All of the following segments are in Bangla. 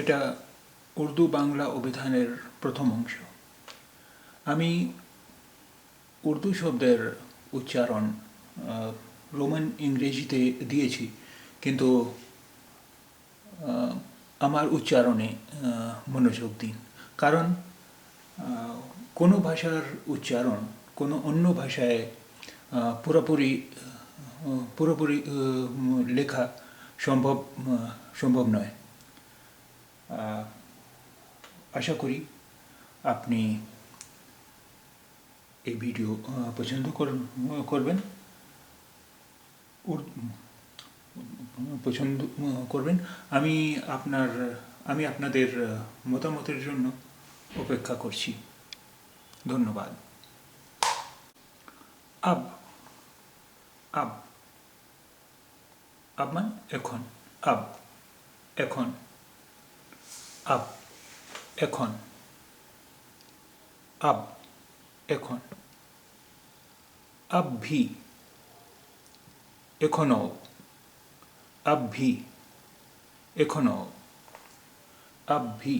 এটা উর্দু বাংলা অভিধানের প্রথম অংশ। আমি উর্দু শব্দের উচ্চারণ রোমান ইংরেজিতে দিয়েছি, কিন্তু আমার উচ্চারণে মনোযোগ দিন। কারণ কোনো ভাষার উচ্চারণ কোনো অন্য ভাষায় পুরোপুরি পুরোপুরি লেখা সম্ভব সম্ভব নয়। আশা করি আপনি এই ভিডিও পছন্দ করবেন পছন্দ করবেন। আমি আমি আপনাদের মতামতের জন্য অপেক্ষা করছি। ধন্যবাদ। আব আব আব মানে এখন। আব এখন। আব এখন। আব এখন। আব ভি এখনো। আব ভি এখনো। আব ভি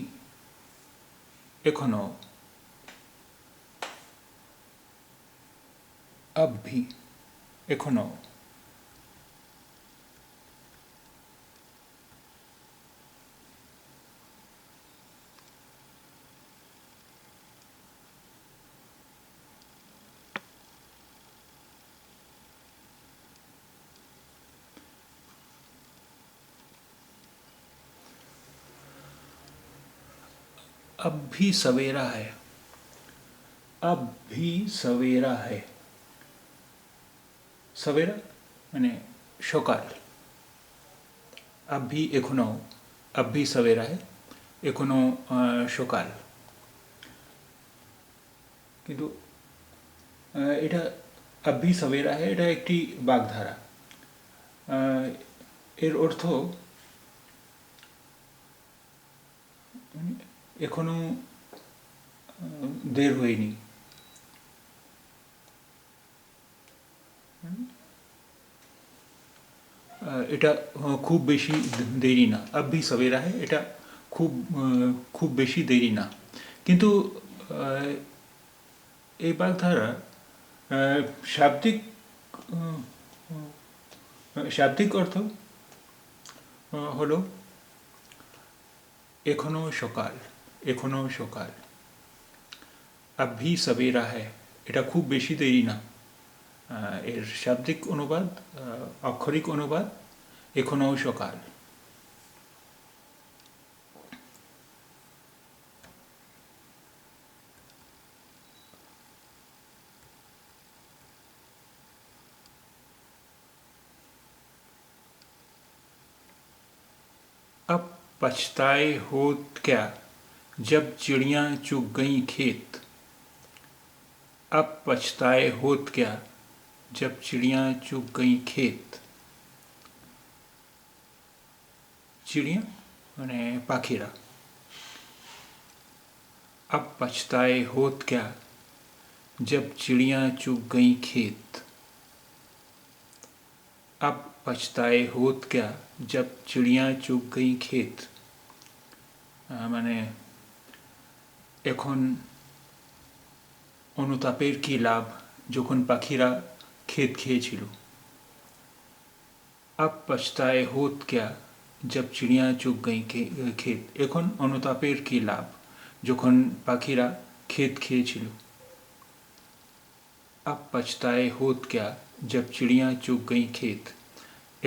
এখনো। আব ভি এখনো। अब भी सवेरा है। अब भी सवेरा है। सवेरा মানে সকাল। अब भी এখনো। अब भी सवेरा है। এখনো সকাল। কিন্তু এটা अब भी सवेरा है এটা একটি বাগধারা। এর অর্থ এখনো দের হয়নি। এটা খুব বেশি দেরি না। अब भी सवेरा है এটা খুব খুব বেশি দেরি না। কিন্তু এই বাগধারা শাব্দিক শাব্দিক অর্থ হলো এখনো সকাল। এখনো সকাল। अब भी सवेरा है এটা খুব বেশি দেরি না। এর শাব্দিক অনুবাদ, আক্ষরিক অনুবাদ এখনো সকাল। अब पछताए होत क्या जब चिड़ियाँ चुग गईं खेत। अब पछताए होत क्या जब चिड़ियाँ चुग गईं खेत। चिड़िया মানে পাখিরা। अब पछताए होत क्या जब चिड़ियाँ चुग गईं खेत। अब पछताए होत क्या जब चिड़ियाँ चुग गईं खेत। মানে এখন অনুতাপের কি লাভ যখন পাখিরা ক্ষেত খেয়েছিল। अब पछताए होत क्या जब चिड़िया चुग गई खेत। এখন অনুতাপের কি লাভ যখন পাখিরা ক্ষেত খেয়েছিল। अब पछताए होत क्या जब चिड़िया चुग गई खेत।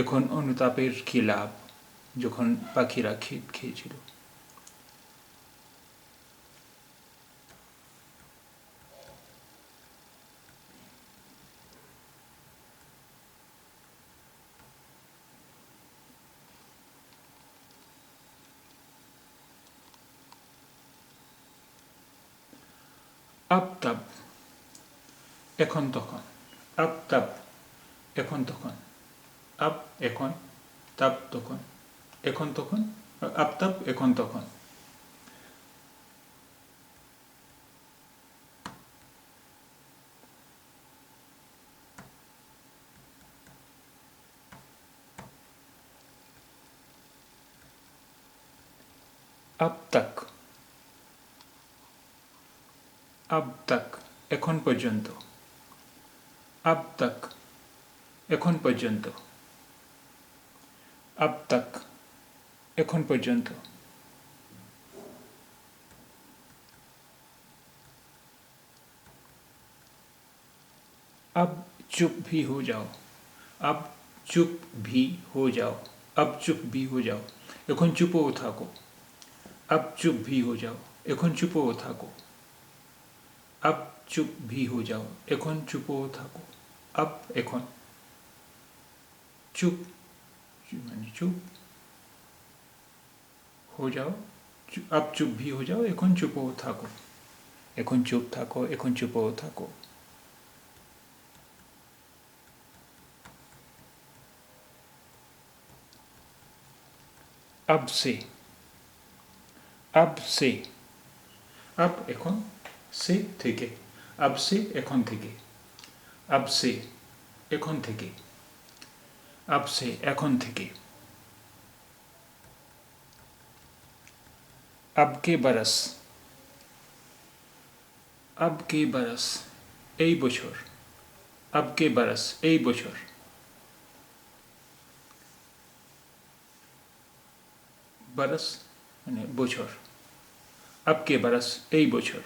এখন অনুতাপের কি লাভ যখন পাখিরা ক্ষেত খেয়েছিল। अब तब এখন তখন। अब तब এখন তখন। अब এখন तब তখন। এখন তখন। अब तब এখন তখন। अब तक, अब तक এখন পর্যন্ত, अब तक এখন পর্যন্ত, अब तक এখন পর্যন্ত, अब चुप भी हो जाओ, अब चुप भी हो जाओ, अब चुप भी हो जाओ, এখন চুপও থাকো, अब चुप भी हो जाओ, এখন চুপও থাকো, अब चुप भी हो जाओ, এখন চুপও থাকো, अब এখন চুপ মানে চুপ हो जाओ, अब चुप भी हो जाओ, এখন চুপও থাকো, এখন চুপ থাকো, এখন চুপও থাকো। अब से, अब से, अब এখন সে থেকে, अब से এখন থেকে, अब से এখন থেকে, अब से এখন থেকে। अब के बरस, अब के बरस এই বছর, अब के बरस এই বছর। बरस মানে বছর, अब के बरस এই বছর,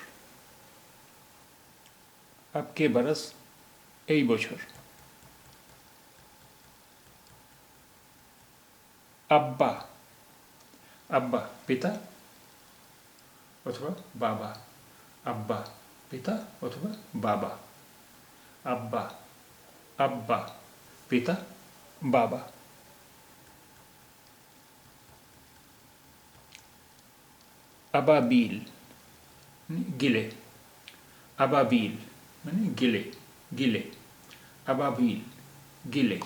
अब के बरस এই বছর। আব্বা, আব্বা পিতা অথবা বাবা, আব্বা পিতা অথবা বাবা, আব্বা, আব্বা পিতা বাবা। আবাবিল গিলে, আবাবিল মানে গিলে, গিলে, আবাবিল গিলে।